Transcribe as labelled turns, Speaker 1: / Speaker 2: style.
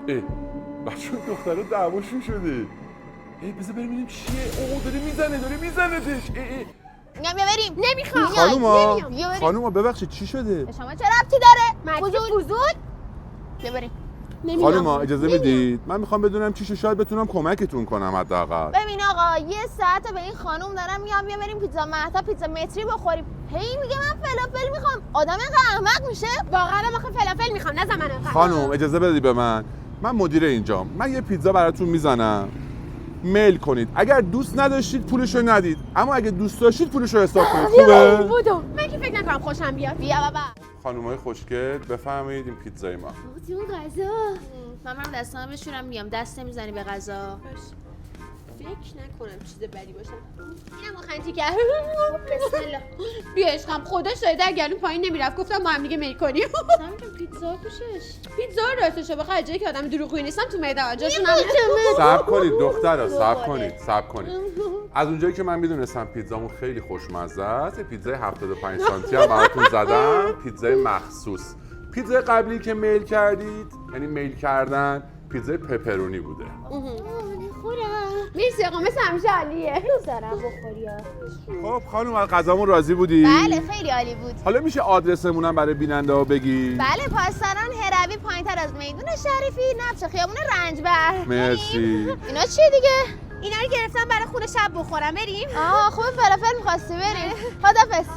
Speaker 1: بچه دخترها دعواشون شده. بذار بریم ببینیم چیه. داره میزنتش.
Speaker 2: میگم بیا بریم.
Speaker 3: نمیخوام. خانوما ببخشید چی شده؟
Speaker 2: به شما چه ربطی داره؟
Speaker 4: فوزول
Speaker 2: بیا بریم.
Speaker 3: خانوما اجازه میدید؟ من میخوام بدونم چی شاید بتونم کمکتون کنم حداقل.
Speaker 2: ببین آقا یه ساعته به این خانم دارم میگم بیا بریم پیتزا مهتا پیتزا متری بخوریم. هی میگه من فلافل میخوام. آدم اینقدر احمق میشه؟
Speaker 4: واقعا آخه فلافل میخوام نه زمان.
Speaker 3: خانم اجازه بدید به من مدیر اینجام. من یه پیتزا براتون میزنم. میل کنید. اگر دوست نداشتید پولشو ندید. اما اگه دوست داشتید پولشو حساب کنید. خوبه؟
Speaker 4: بودم. من که فکر نکنم خوشم بیاد.
Speaker 2: بیا بابا.
Speaker 3: خانومای خوشگل بفرمایید این پیتزای ما.
Speaker 4: اون غذا.
Speaker 2: من دستام بشورم میام. دست نمیزنی به غذا.
Speaker 4: فکر نکنم چیز بدی باشه. اینم مخنجی کرد. بسم الله. بیا عشقم خدا شاهده اگر اون پایین نمیرفت گفتم با هم دیگه میل کنیم.
Speaker 2: سمت پیتزا کوشش.
Speaker 4: پیتزا راستش بخوای جایی که آدم دروغگویی نیستم تو معده آجاشون
Speaker 3: صبر کنید دخترا صبر کنید. از اونجایی که من میدونستم پیتزامون خیلی خوشمزه است، پیتزای 75 سانتی هم براتون زدم. پیتزای مخصوص. پیتزای قبلی که میل کردید، یعنی میل کردن، پیتزای پپرونی بوده.
Speaker 4: مرسی آقا مثل همیشه عالیه.
Speaker 2: دارم بخوری.
Speaker 3: خب خانم از غذامون راضی بودی؟
Speaker 2: بله خیلی عالی بود.
Speaker 3: حالا میشه آدرسمونم برای بیننده ها بگی؟
Speaker 2: بله پاسداران هروی پایینتر از میدون شریفی نبش خیابون رنجبر.
Speaker 3: مرسی.
Speaker 2: اینا چیه دیگه؟
Speaker 4: اینا رو گرفتم برای خونه شب بخورم بریم.
Speaker 2: خوب فلافل می‌خواستی بریم. خدافظ.